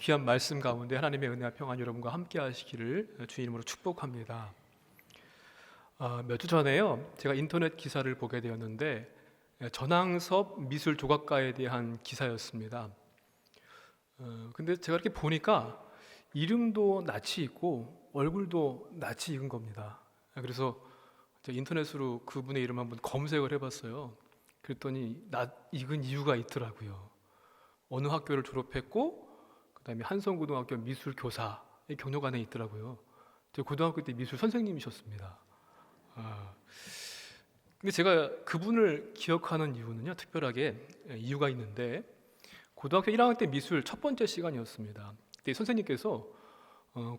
귀한 말씀 가운데 하나님의 은혜와 평안 여러분과 함께 하시기를 주의 이름으로 축복합니다. 몇 주 전에요, 제가 인터넷 기사를 보게 되었는데 전항섭 미술 조각가에 대한 기사였습니다. 근데 제가 이렇게 보니까 이름도 낯이 익고 얼굴도 낯이 익은 겁니다. 그래서 인터넷으로 그분의 이름 한번 검색을 해봤어요. 그랬더니 낯 익은 이유가 있더라고요. 어느 학교를 졸업했고 그다음에 한성고등학교 미술교사의 경력 안에 있더라고요. 제가 고등학교 때 미술 선생님이셨습니다. 근데 제가 그분을 기억하는 이유는요, 특별하게 이유가 있는데, 고등학교 1학년 때 미술 첫 번째 시간이었습니다. 그때 선생님께서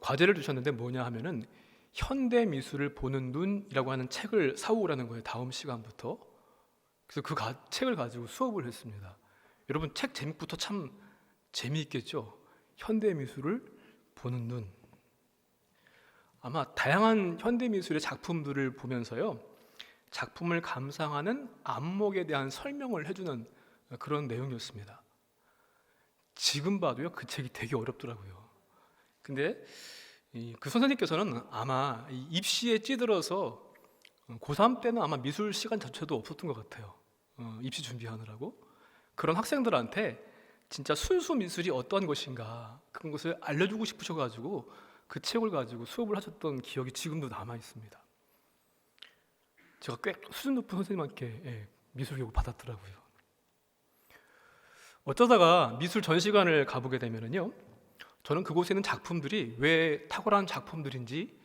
과제를 주셨는데 뭐냐 하면은 현대 미술을 보는 눈이라고 하는 책을 사오라는 거예요. 다음 시간부터. 그래서 그 책을 가지고 수업을 했습니다. 여러분, 책 제목부터 참 재미있겠죠? 현대 미술을 보는 눈. 아마 다양한 현대 미술의 작품들을 보면서요, 작품을 감상하는 안목에 대한 설명을 해주는 그런 내용이었습니다. 지금 봐도요, 그 책이 되게 어렵더라고요. 근데 그 선생님께서는 아마 입시에 찌들어서 고3 때는 아마 미술 시간 자체도 없었던 것 같아요. 입시 준비하느라고. 그런 학생들한테 진짜 순수 미술이 어떤 것인가, 그런 것을 알려주고 싶으셔가지고 그 책을 가지고 수업을 하셨던 기억이 지금도 남아 있습니다. 제가 꽤 수준 높은 선생님한테 미술 교육을 받았더라고요. 어쩌다가 미술 전시관을 가보게 되면요, 저는 그곳에 있는 작품들이 왜 탁월한 작품들인지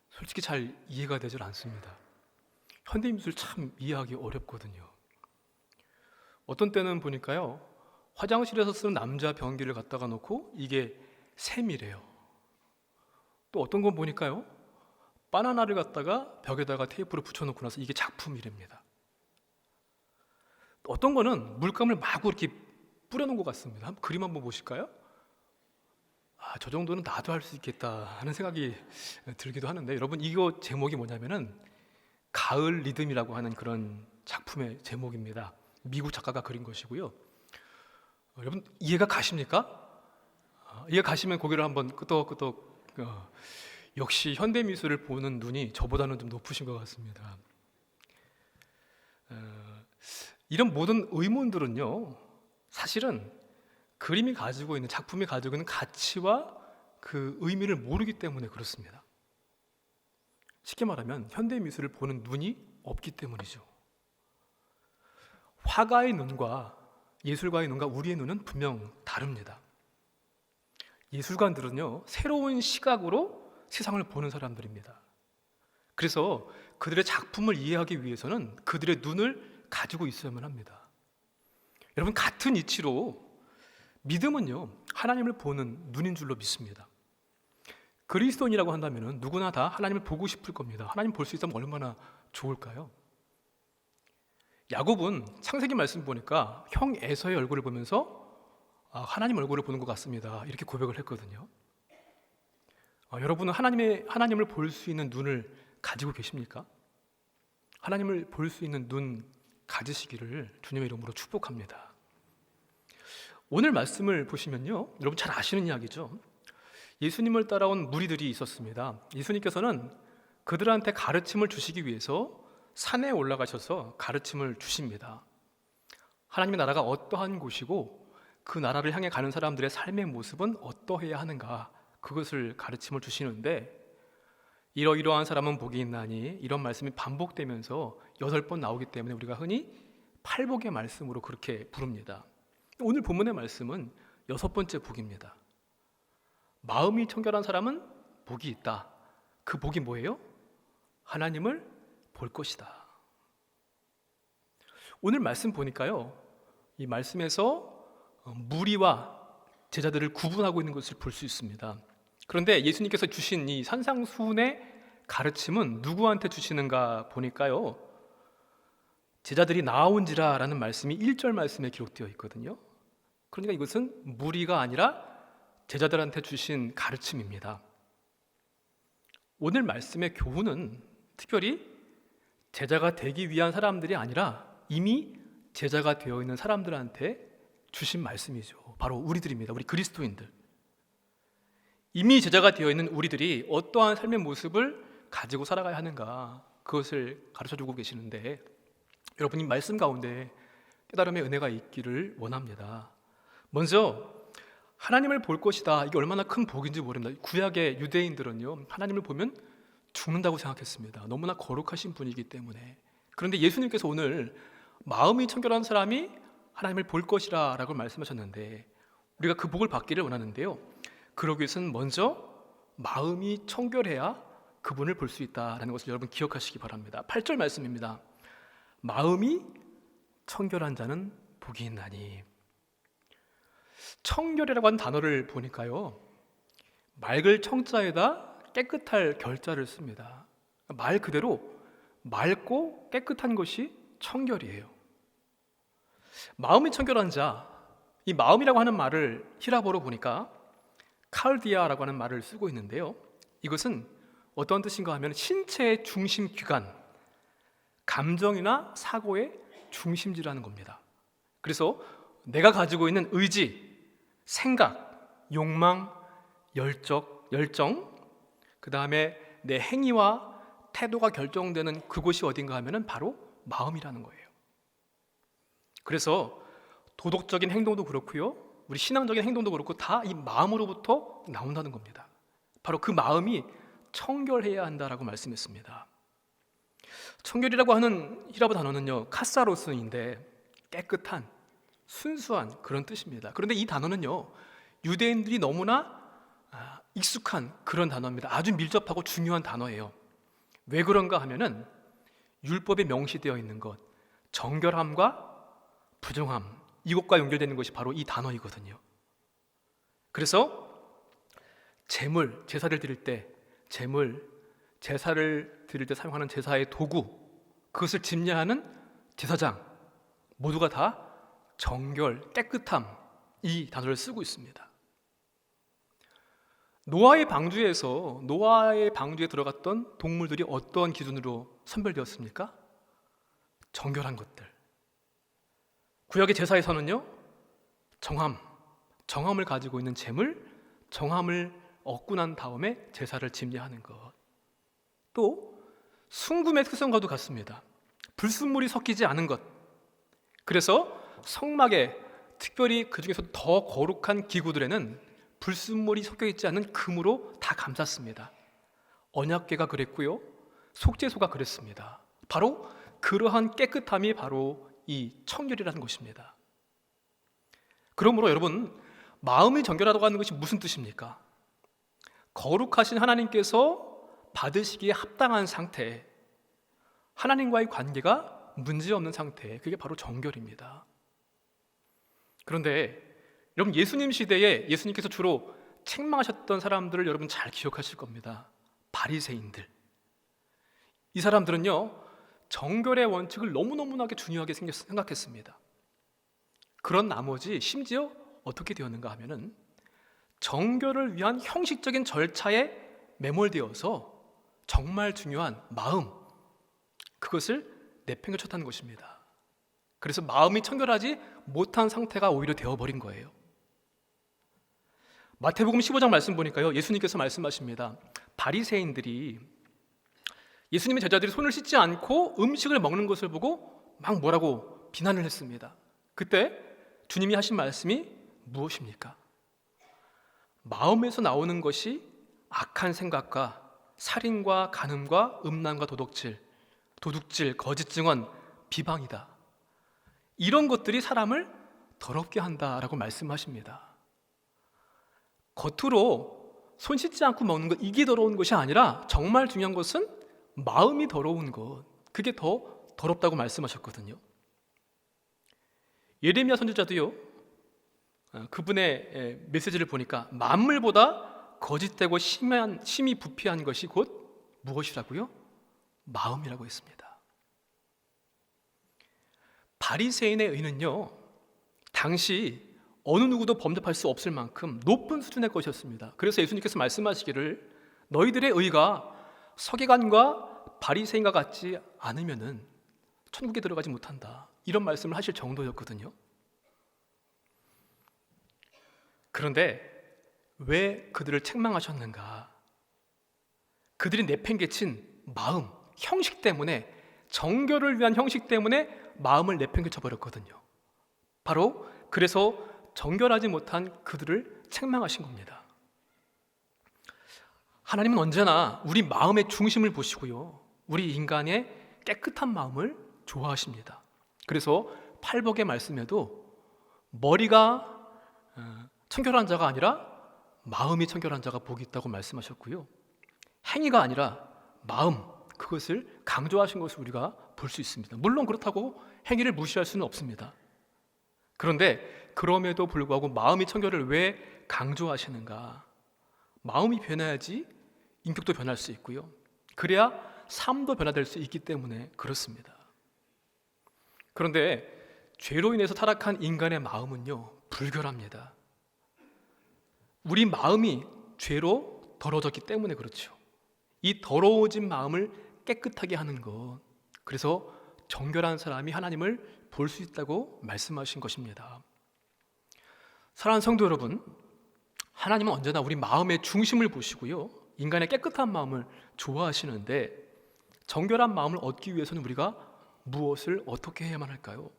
솔직히 잘 이해가 되질 않습니다. 현대미술 참 이해하기 어렵거든요. 어떤 때는 보니까요, 화장실에서 쓰는 남자 변기를 갖다가 놓고 이게 샘이래요. 또 어떤 건 보니까요, 바나나를 갖다가 벽에다가 테이프를 붙여놓고 나서 이게 작품이랍니다. 어떤 거는 물감을 마구 이렇게 뿌려놓은 것 같습니다. 그림 한번 보실까요? 저 정도는 나도 할 수 있겠다 하는 생각이 들기도 하는데, 여러분, 이거 제목이 뭐냐면은 가을 리듬이라고 하는 그런 작품의 제목입니다. 미국 작가가 그린 것이고요. 여러분, 이해가 가십니까? 이해 가시면 고개를 한번 끄덕끄덕. 역시 현대미술을 보는 눈이 저보다는 좀 높으신 것 같습니다. 이런 모든 의문들은요, 사실은 그림이 가지고 있는, 작품이 가지고 있는 가치와 그 의미를 모르기 때문에 그렇습니다. 쉽게 말하면 현대미술을 보는 눈이 없기 때문이죠. 화가의 눈과 예술가의 눈과 우리의 눈은 분명 다릅니다. 예술가들은요, 새로운 시각으로 세상을 보는 사람들입니다. 그래서 그들의 작품을 이해하기 위해서는 그들의 눈을 가지고 있어야만 합니다. 여러분, 같은 이치로 믿음은요, 하나님을 보는 눈인 줄로 믿습니다. 그리스도인이라고 한다면 누구나 다 하나님을 보고 싶을 겁니다. 하나님 볼 수 있다면 얼마나 좋을까요? 야곱은 창세기 말씀 보니까 형 에서의 얼굴을 보면서 하나님 얼굴을 보는 것 같습니다, 이렇게 고백을 했거든요. 여러분은 하나님을 볼 수 있는 눈을 가지고 계십니까? 하나님을 볼 수 있는 눈 가지시기를 주님의 이름으로 축복합니다. 오늘 말씀을 보시면요, 여러분 잘 아시는 이야기죠. 예수님을 따라온 무리들이 있었습니다. 예수님께서는 그들한테 가르침을 주시기 위해서 산에 올라가셔서 가르침을 주십니다. 하나님의 나라가 어떠한 곳이고 그 나라를 향해 가는 사람들의 삶의 모습은 어떠해야 하는가, 그것을 가르침을 주시는데, 이러이러한 사람은 복이 있나니, 이런 말씀이 반복되면서 8번 나오기 때문에 우리가 흔히 팔복의 말씀으로 그렇게 부릅니다. 오늘 본문의 말씀은 6번째 복입니다. 마음이 청결한 사람은 복이 있다. 그 복이 뭐예요? 하나님을 볼 것이다. 오늘 말씀 보니까요, 이 말씀에서 무리와 제자들을 구분하고 있는 것을 볼 수 있습니다. 그런데 예수님께서 주신 이 산상수훈의 가르침은 누구한테 주시는가 보니까요, 제자들이 나아온지라 라는 말씀이 1절 말씀에 기록되어 있거든요. 그러니까 이것은 무리가 아니라 제자들한테 주신 가르침입니다. 오늘 말씀의 교훈은 특별히 제자가 되기 위한 사람들이 아니라 이미 제자가 되어 있는 사람들한테 주신 말씀이죠. 바로 우리들입니다. 우리 그리스도인들. 이미 제자가 되어 있는 우리들이 어떠한 삶의 모습을 가지고 살아가야 하는가, 그것을 가르쳐주고 계시는데, 여러분이 말씀 가운데 깨달음의 은혜가 있기를 원합니다. 먼저 하나님을 볼 것이다, 이게 얼마나 큰 복인지 모릅니다. 구약의 유대인들은요, 하나님을 보면 죽는다고 생각했습니다. 너무나 거룩하신 분이기 때문에. 그런데 예수님께서 오늘 마음이 청결한 사람이 하나님을 볼 것이라 라고 말씀하셨는데, 우리가 그 복을 받기를 원하는데요, 그러기 위해서는 먼저 마음이 청결해야 그분을 볼 수 있다는 것을 여러분 기억하시기 바랍니다. 8절 말씀입니다. 마음이 청결한 자는 복이 있나니. 청결이라고 하는 단어를 보니까요, 맑을 청자에다 깨끗할 결자를 씁니다. 말 그대로 맑고 깨끗한 것이 청결이에요. 마음이 청결한 자, 이 마음이라고 하는 말을 히라보로 보니까 칼디아라고 하는 말을 쓰고 있는데요, 이것은 어떤 뜻인가 하면 신체의 중심 기관, 감정이나 사고의 중심지라는 겁니다. 그래서 내가 가지고 있는 의지, 생각, 욕망, 열정, 그 다음에 내 행위와 태도가 결정되는 그곳이 어딘가 하면은 바로 마음이라는 거예요. 그래서 도덕적인 행동도 그렇고요, 우리 신앙적인 행동도 그렇고 다 이 마음으로부터 나온다는 겁니다. 바로 그 마음이 청결해야 한다라고 말씀했습니다. 청결이라고 하는 히라보 단어는요, 카사로스인데 깨끗한, 순수한 그런 뜻입니다. 그런데 이 단어는요, 유대인들이 너무나 익숙한 그런 단어입니다. 아주 밀접하고 중요한 단어예요. 왜 그런가 하면은 율법에 명시되어 있는 것, 정결함과 부정함, 이것과 연결되는 것이 바로 이 단어이거든요. 그래서 제사를 드릴 때 사용하는 제사의 도구, 그것을 집례하는 제사장 모두가 다 정결, 깨끗함, 이 단어를 쓰고 있습니다. 노아의 방주에 들어갔던 동물들이 어떤 기준으로 선별되었습니까? 정결한 것들. 구약의 제사에서는요, 정함을 가지고 있는 제물, 정함을 얻고 난 다음에 제사를 집례하는 것. 또 순금의 특성과도 같습니다. 불순물이 섞이지 않은 것. 그래서 성막에, 특별히 그 중에서 더 거룩한 기구들에는 불순물이 섞여 있지 않은 금으로 다 감쌌습니다. 언약궤가 그랬고요, 속죄소가 그랬습니다. 바로 그러한 깨끗함이 바로 이 청결이라는 것입니다. 그러므로 여러분, 마음이 정결하다고 하는 것이 무슨 뜻입니까? 거룩하신 하나님께서 받으시기에 합당한 상태, 하나님과의 관계가 문제없는 상태, 그게 바로 정결입니다. 그런데 여러분, 예수님 시대에 예수님께서 주로 책망하셨던 사람들을 여러분 잘 기억하실 겁니다. 바리새인들. 이 사람들은요, 정결의 원칙을 너무너무나게 중요하게 생각했습니다. 그런 나머지 심지어 어떻게 되었는가 하면은 정결을 위한 형식적인 절차에 매몰되어서 정말 중요한 마음, 그것을 내팽개쳤다는 것입니다. 그래서 마음이 청결하지 못한 상태가 오히려 되어버린 거예요. 마태복음 15장 말씀 보니까요, 예수님께서 말씀하십니다. 바리새인들이 예수님의 제자들이 손을 씻지 않고 음식을 먹는 것을 보고 막 뭐라고 비난을 했습니다. 그때 주님이 하신 말씀이 무엇입니까? 마음에서 나오는 것이 악한 생각과 살인과 간음과 음란과 도둑질, 거짓 증언, 비방이다. 이런 것들이 사람을 더럽게 한다라고 말씀하십니다. 겉으로 손 씻지 않고 먹는 것, 이게 더러운 것이 아니라 정말 중요한 것은 마음이 더러운 것, 그게 더 더럽다고 말씀하셨거든요. 예레미야 선지자도요, 그분의 메시지를 보니까 만물보다 거짓되고 심히 부패한 것이 곧 무엇이라고요? 마음이라고 했습니다. 바리새인의 의는요, 당시 어느 누구도 범접할 수 없을 만큼 높은 수준의 것이었습니다. 그래서 예수님께서 말씀하시기를 너희들의 의가 서기관과 바리새인과 같지 않으면은 천국에 들어가지 못한다, 이런 말씀을 하실 정도였거든요. 그런데 왜 그들을 책망하셨는가? 그들이 내팽개친 마음, 형식 때문에, 정결을 위한 형식 때문에 마음을 내팽개쳐 버렸거든요. 바로 그래서 정결하지 못한 그들을 책망하신 겁니다. 하나님은 언제나 우리 마음의 중심을 보시고요, 우리 인간의 깨끗한 마음을 좋아하십니다. 그래서 팔복의 말씀에도 머리가 청결한 자가 아니라 마음이 청결한 자가 복이 있다고 말씀하셨고요, 행위가 아니라 마음, 그것을 강조하신 것을 우리가 볼 수 있습니다. 물론 그렇다고 행위를 무시할 수는 없습니다. 그런데 그럼에도 불구하고 마음이 청결을 왜 강조하시는가? 마음이 변해야지 인격도 변할 수 있고요, 그래야 삶도 변화될 수 있기 때문에 그렇습니다. 그런데 죄로 인해서 타락한 인간의 마음은요, 불결합니다. 우리 마음이 죄로 더러워졌기 때문에 그렇죠. 이 더러워진 마음을 깨끗하게 하는 것, 그래서 정결한 사람이 하나님을 볼 수 있다고 말씀하신 것입니다. 사랑하는 성도 여러분, 하나님은 언제나 우리 마음의 중심을 보시고요, 인간의 깨끗한 마음을 좋아하시는데, 정결한 마음을 얻기 위해서는 우리가 무엇을 어떻게 해야만 할까요?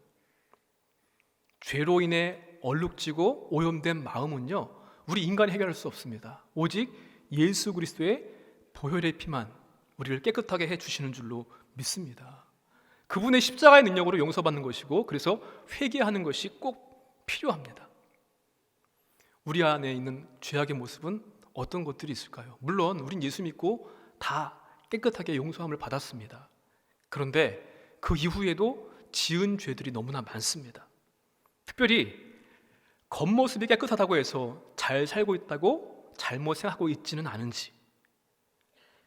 죄로 인해 얼룩지고 오염된 마음은요, 우리 인간이 해결할 수 없습니다. 오직 예수 그리스도의 보혈의 피만 우리를 깨끗하게 해주시는 줄로 믿습니다. 그분의 십자가의 능력으로 용서받는 것이고, 그래서 회개하는 것이 꼭 필요합니다. 우리 안에 있는 죄악의 모습은 어떤 것들이 있을까요? 물론 우린 예수 믿고 다 깨끗하게 용서함을 받았습니다. 그런데 그 이후에도 지은 죄들이 너무나 많습니다. 특별히 겉모습이 깨끗하다고 해서 잘 살고 있다고 잘못 생각하고 있지는 않은지,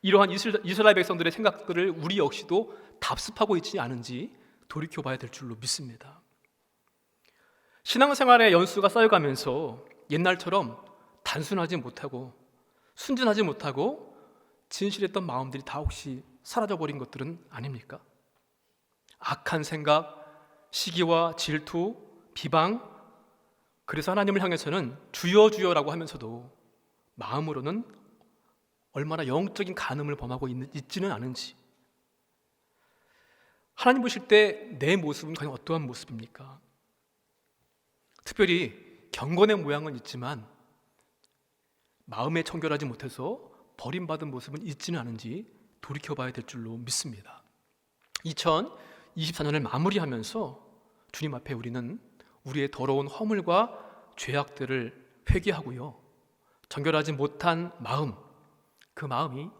이러한 이스라엘 백성들의 생각들을 우리 역시도 답습하고 있지 않은지 돌이켜봐야 될 줄로 믿습니다. 신앙생활의 연수가 쌓여가면서 옛날처럼 단순하지 못하고 순진하지 못하고 진실했던 마음들이 다 혹시 사라져버린 것들은 아닙니까? 악한 생각, 시기와 질투, 비방, 그래서 하나님을 향해서는 주여 주여라고 하면서도 마음으로는 얼마나 영적인 간음을 범하고 있지는 않은지, 하나님 보실 때 내 모습은 과연 어떠한 모습입니까? 특별히 경건의 모양은 있지만 마음에 청결하지 못해서 버림받은 모습은 있지는 않은지 돌이켜봐야 될 줄로 믿습니다. 2024년을 마무리하면서 주님 앞에 우리는 우리의 더러운 허물과 죄악들을 회개하고요, 정결하지 못한 마음, 그 마음이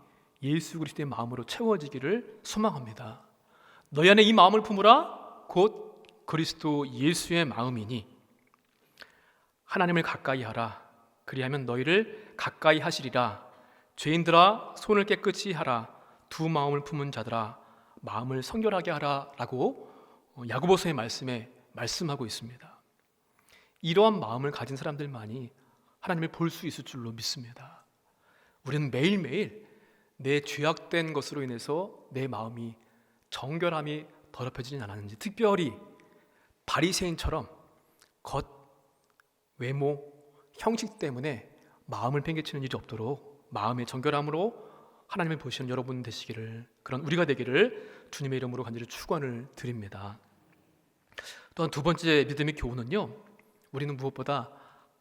예수 그리스도의 마음으로 채워지기를 소망합니다. 너희 안에 이 마음을 품으라, 곧 그리스도 예수의 마음이니 하나님을 가까이 하라, 그리하면 너희를 가까이 하시리라. 죄인들아 손을 깨끗이 하라, 두 마음을 품은 자들아 마음을 성결하게 하라 라고 야고보서의 말씀에 말씀하고 있습니다. 이러한 마음을 가진 사람들만이 하나님을 볼 수 있을 줄로 믿습니다. 우리는 매일매일 내 죄악된 것으로 인해서 내 마음이 정결함이 더럽혀지진 않았는지, 특별히 바리새인처럼 겉, 외모, 형식 때문에 마음을 팽개치는 일이 없도록 마음의 정결함으로 하나님을 보시는 여러분 되시기를, 그런 우리가 되기를 주님의 이름으로 간절히 축원을 드립니다. 또한 두 번째 믿음의 교훈은요, 우리는 무엇보다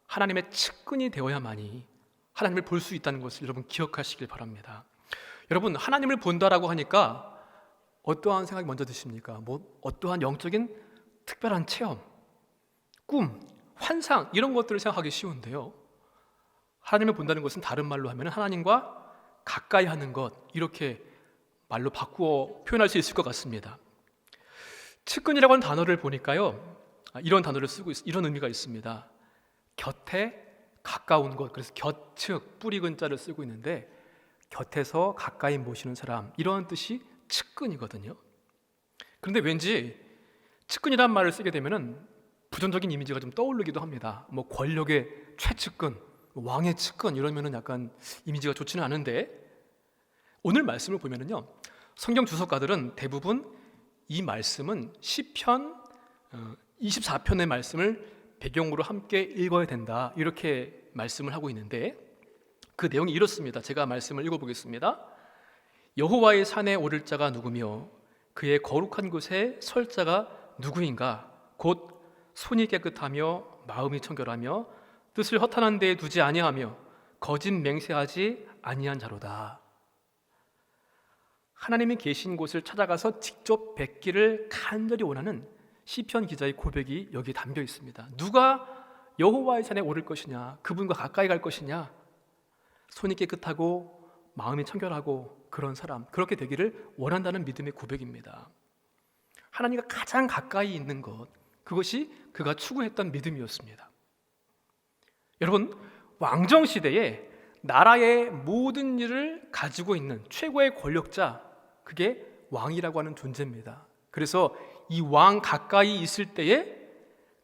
하나님의 측근이 되어야만이 하나님을 볼 수 있다는 것을 여러분 기억하시길 바랍니다. 여러분, 하나님을 본다라고 하니까 어떠한 생각이 먼저 드십니까? 어떠한 영적인 특별한 체험, 꿈, 환상, 이런 것들을 생각하기 쉬운데요, 하나님을 본다는 것은 다른 말로 하면 하나님과 가까이 하는 것, 이렇게 말로 바꾸어 표현할 수 있을 것 같습니다. 측근이라고 하는 단어를 보니까요, 이런 단어를 쓰고 이런 의미가 있습니다. 곁에 가까운 것, 그래서 곁측, 뿌리 근자를 쓰고 있는데 곁에서 가까이 모시는 사람, 이런 뜻이 측근이거든요. 그런데 왠지 측근이란 말을 쓰게 되면은 부정적인 이미지가 좀 떠오르기도 합니다. 권력의 최측근, 왕의 측근, 이러면은 약간 이미지가 좋지는 않은데, 오늘 말씀을 보면은요, 성경 주석가들은 대부분 이 말씀은 시편 24편의 말씀을 배경으로 함께 읽어야 된다, 이렇게 말씀을 하고 있는데, 그 내용이 이렇습니다. 제가 말씀을 읽어보겠습니다. 여호와의 산에 오를 자가 누구며 그의 거룩한 곳에 설 자가 누구인가? 곧 손이 깨끗하며 마음이 청결하며 뜻을 허탄한 데에 두지 아니하며 거짓 맹세하지 아니한 자로다. 하나님이 계신 곳을 찾아가서 직접 뵙기를 간절히 원하는 시편 기자의 고백이 여기 담겨 있습니다. 누가 여호와의 산에 오를 것이냐? 그분과 가까이 갈 것이냐? 손이 깨끗하고 마음이 청결하고 그런 사람, 그렇게 되기를 원한다는 믿음의 고백입니다. 하나님과 가장 가까이 있는 것, 그것이 그가 추구했던 믿음이었습니다. 여러분, 왕정시대에 나라의 모든 일을 가지고 있는 최고의 권력자, 그게 왕이라고 하는 존재입니다. 그래서 이 왕 가까이 있을 때에,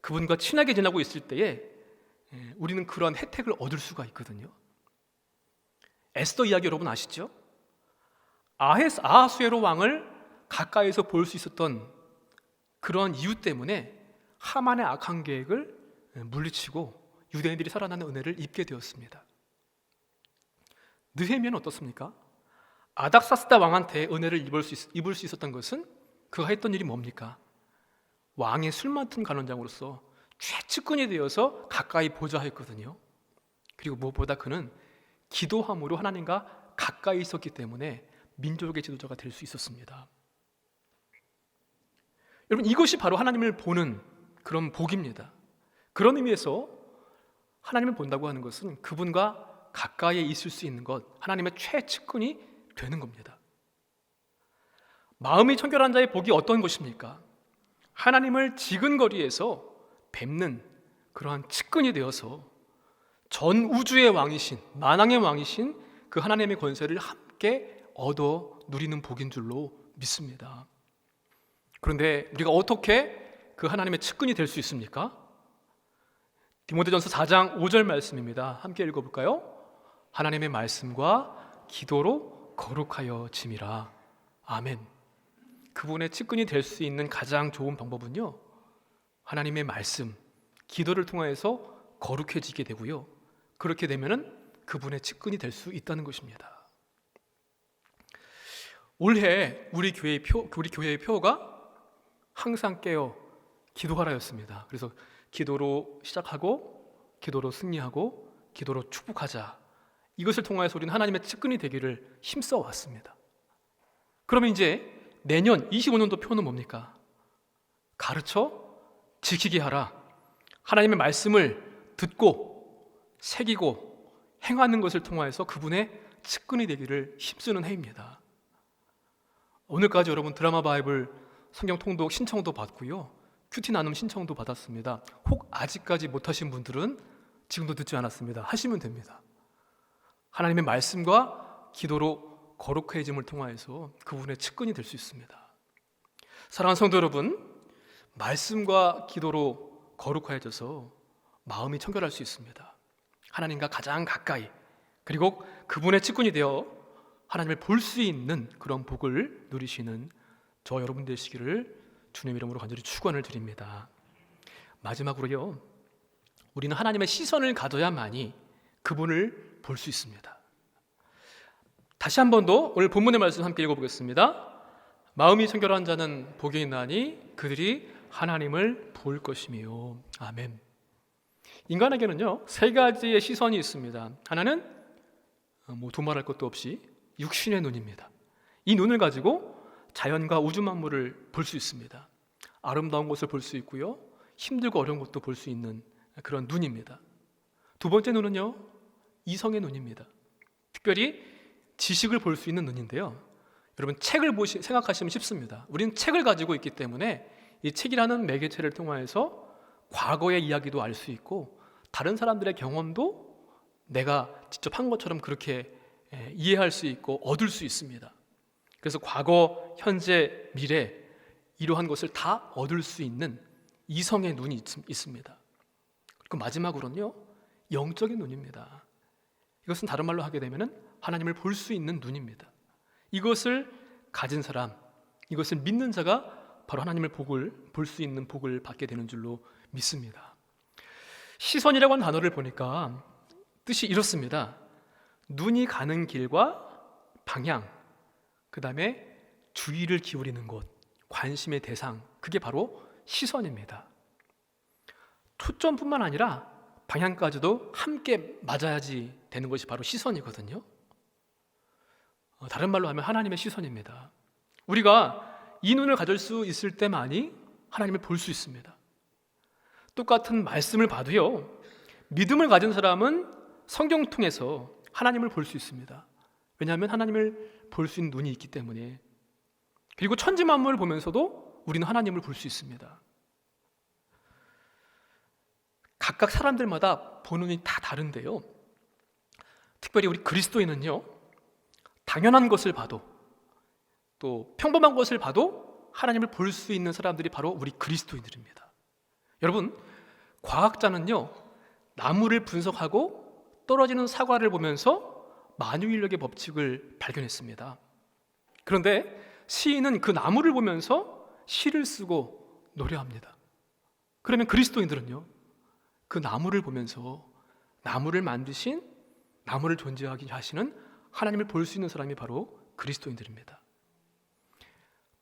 그분과 친하게 지내고 있을 때에 우리는 그러한 혜택을 얻을 수가 있거든요. 에스더 이야기 여러분 아시죠? 아하수에로 왕을 가까이서 볼 수 있었던 그런 이유 때문에 하만의 악한 계획을 물리치고 유대인들이 살아나는 은혜를 입게 되었습니다. 느헤미야는 어떻습니까? 아닥사스다 왕한테 은혜를 입을 수 있었던 것은 그가 했던 일이 뭡니까? 왕의 술 맡은 간원장으로서 최측근이 되어서 가까이 보좌 했거든요. 그리고 무엇보다 그는 기도함으로 하나님과 가까이 있었기 때문에 민족의 지도자가 될 수 있었습니다. 여러분, 이것이 바로 하나님을 보는 그런 복입니다. 그런 의미에서 하나님을 본다고 하는 것은 그분과 가까이에 있을 수 있는 것, 하나님의 최측근이 되는 겁니다. 마음이 청결한 자의 복이 어떤 것입니까? 하나님을 지근거리에서 뵙는 그러한 측근이 되어서 전 우주의 왕이신, 만왕의 왕이신 그 하나님의 권세를 함께 얻어 누리는 복인 줄로 믿습니다. 그런데 우리가 어떻게 그 하나님의 측근이 될 수 있습니까? 디모데전서 4장 5절 말씀입니다. 함께 읽어볼까요? 하나님의 말씀과 기도로 거룩하여 짐이라. 아멘. 그분의 측근이 될 수 있는 가장 좋은 방법은요, 하나님의 말씀, 기도를 통해서 거룩해지게 되고요, 그렇게 되면은 그분의 측근이 될 수 있다는 것입니다. 올해 우리 교회의 표어가 항상 깨어 기도하라였습니다. 그래서 기도로 시작하고 기도로 승리하고 기도로 축복하자, 이것을 통해서 우리는 하나님의 측근이 되기를 힘써 왔습니다. 그러면 이제 내년 25년도 표는 뭡니까? 가르쳐 지키게 하라. 하나님의 말씀을 듣고 새기고 행하는 것을 통하여서 그분의 측근이 되기를 힘쓰는 해입니다. 오늘까지 여러분 드라마 바이블 성경 통독 신청도 받고요, 큐티 나눔 신청도 받았습니다. 혹 아직까지 못하신 분들은 지금도 듣지 않았습니다. 하시면 됩니다. 하나님의 말씀과 기도로 거룩해짐을 통하여서 그분의 측근이 될 수 있습니다. 사랑하는 성도 여러분, 말씀과 기도로 거룩해져서 마음이 청결할 수 있습니다. 하나님과 가장 가까이, 그리고 그분의 측근이 되어 하나님을 볼 수 있는 그런 복을 누리시는 저 여러분 되시기를 주님 이름으로 간절히 축원을 드립니다. 마지막으로요, 우리는 하나님의 시선을 가져야만이 그분을 볼 수 있습니다. 다시 한 번 더 오늘 본문의 말씀 함께 읽어보겠습니다. 마음이 청결한 자는 복이 있나니 그들이 하나님을 볼 것이며. 아멘. 인간에게는요, 세 가지의 시선이 있습니다. 하나는 두말할 것도 없이 육신의 눈입니다. 이 눈을 가지고 자연과 우주 만물을 볼 수 있습니다. 아름다운 것을 볼 수 있고요, 힘들고 어려운 것도 볼 수 있는 그런 눈입니다. 두 번째 눈은요, 이성의 눈입니다. 특별히 지식을 볼 수 있는 눈인데요, 여러분 책을 생각하시면 쉽습니다. 우리는 책을 가지고 있기 때문에 이 책이라는 매개체를 통하여서 과거의 이야기도 알 수 있고 다른 사람들의 경험도 내가 직접 한 것처럼 그렇게 이해할 수 있고 얻을 수 있습니다. 그래서 과거, 현재, 미래 이러한 것을 다 얻을 수 있는 이성의 눈이 있습니다. 그리고 마지막으로는요, 영적인 눈입니다. 이것은 다른 말로 하게 되면 하나님을 볼 수 있는 눈입니다. 이것을 가진 사람, 이것을 믿는 자가 바로 하나님을 볼 수 있는 복을 받게 되는 줄로 믿습니다. 시선이라고 하는 단어를 보니까 뜻이 이렇습니다. 눈이 가는 길과 방향, 그 다음에 주의를 기울이는 곳, 관심의 대상, 그게 바로 시선입니다. 초점뿐만 아니라 방향까지도 함께 맞아야지 되는 것이 바로 시선이거든요. 다른 말로 하면 하나님의 시선입니다. 우리가 이 눈을 가질 수 있을 때만이 하나님을 볼 수 있습니다. 똑같은 말씀을 봐도요, 믿음을 가진 사람은 성경 통해서 하나님을 볼 수 있습니다. 왜냐하면 하나님을 볼 수 있는 눈이 있기 때문에. 그리고 천지 만물을 보면서도 우리는 하나님을 볼 수 있습니다. 각각 사람들마다 보는 눈이 다 다른데요, 특별히 우리 그리스도인은요, 당연한 것을 봐도 또 평범한 것을 봐도 하나님을 볼 수 있는 사람들이 바로 우리 그리스도인들입니다. 여러분, 과학자는요, 나무를 분석하고 떨어지는 사과를 보면서 만유인력의 법칙을 발견했습니다. 그런데 시인은 그 나무를 보면서 시를 쓰고 노래합니다. 그러면 그리스도인들은요, 그 나무를 보면서 나무를 만드신, 나무를 존재하게 하시는 하나님을 볼 수 있는 사람이 바로 그리스도인들입니다.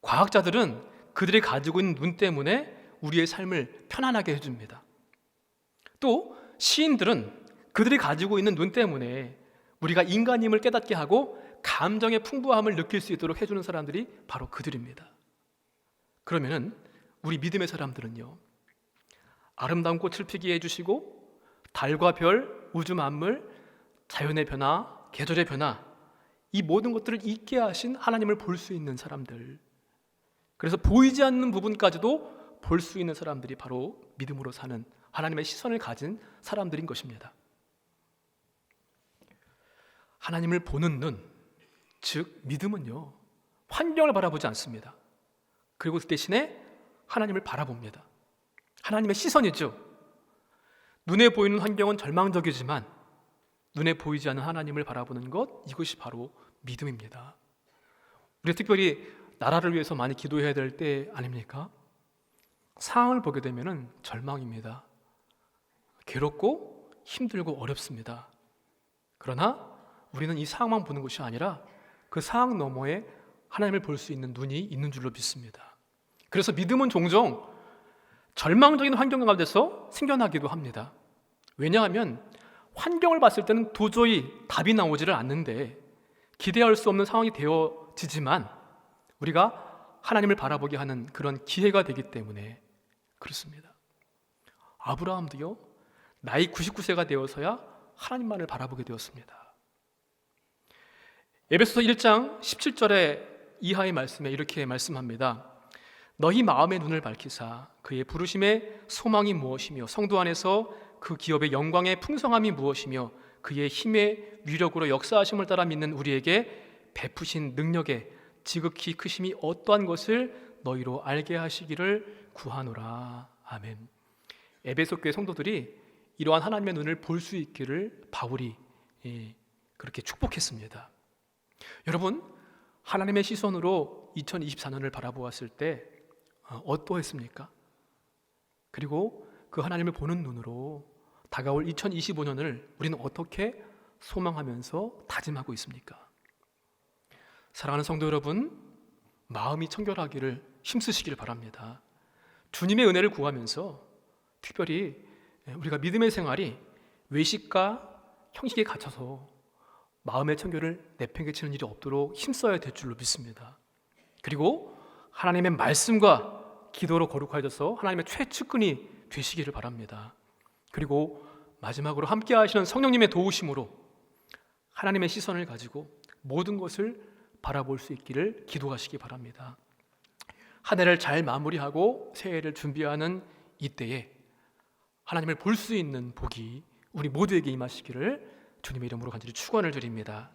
과학자들은 그들이 가지고 있는 눈 때문에 우리의 삶을 편안하게 해줍니다. 또 시인들은 그들이 가지고 있는 눈 때문에 우리가 인간임을 깨닫게 하고 감정의 풍부함을 느낄 수 있도록 해주는 사람들이 바로 그들입니다. 그러면은 우리 믿음의 사람들은요, 아름다운 꽃을 피게 해주시고 달과 별, 우주 만물, 자연의 변화, 계절의 변화, 이 모든 것들을 있게 하신 하나님을 볼 수 있는 사람들, 그래서 보이지 않는 부분까지도 볼 수 있는 사람들이 바로 믿음으로 사는 하나님의 시선을 가진 사람들인 것입니다. 하나님을 보는 눈, 즉 믿음은요, 환경을 바라보지 않습니다. 그리고 그 대신에 하나님을 바라봅니다. 하나님의 시선이죠. 눈에 보이는 환경은 절망적이지만 눈에 보이지 않는 하나님을 바라보는 것, 이것이 바로 믿음입니다. 우리 특별히 나라를 위해서 많이 기도해야 될 때 아닙니까? 상황을 보게 되면 절망입니다. 괴롭고 힘들고 어렵습니다. 그러나 우리는 이 상황만 보는 것이 아니라 그 상황 너머에 하나님을 볼 수 있는 눈이 있는 줄로 믿습니다. 그래서 믿음은 종종 절망적인 환경 가운데서 생겨나기도 합니다. 왜냐하면 환경을 봤을 때는 도저히 답이 나오지를 않는데 기대할 수 없는 상황이 되어지지만 우리가 하나님을 바라보게 하는 그런 기회가 되기 때문에 그렇습니다. 아브라함도요, 나이 99세가 되어서야 하나님만을 바라보게 되었습니다. 에베소서 1장 17절에 이하의 말씀에 이렇게 말씀합니다. 너희 마음의 눈을 밝히사 그의 부르심의 소망이 무엇이며 성도 안에서 그 기업의 영광의 풍성함이 무엇이며 그의 힘의 위력으로 역사하심을 따라 믿는 우리에게 베푸신 능력의 지극히 크심이 어떠한 것을 너희로 알게 하시기를 구하노라. 아멘. 에베소 교회 성도들이 이러한 하나님의 눈을 볼 수 있기를 바울이 그렇게 축복했습니다. 여러분, 하나님의 시선으로 2024년을 바라보았을 때 어떠했습니까? 그리고 그 하나님을 보는 눈으로 다가올 2025년을 우리는 어떻게 소망하면서 다짐하고 있습니까? 사랑하는 성도 여러분, 마음이 청결하기를 힘쓰시길 바랍니다. 주님의 은혜를 구하면서 특별히 우리가 믿음의 생활이 외식과 형식에 갇혀서 마음의 청결을 내팽개치는 일이 없도록 힘써야 될 줄로 믿습니다. 그리고 하나님의 말씀과 기도로 거룩해져서 하나님의 최측근이 되시기를 바랍니다. 그리고 마지막으로 함께 하시는 성령님의 도우심으로 하나님의 시선을 가지고 모든 것을 바라볼 수 있기를 기도하시기 바랍니다. 한 해를 잘 마무리하고 새해를 준비하는 이때에 하나님을 볼 수 있는 복이 우리 모두에게 임하시기를 주님의 이름으로 간절히 축원을 드립니다.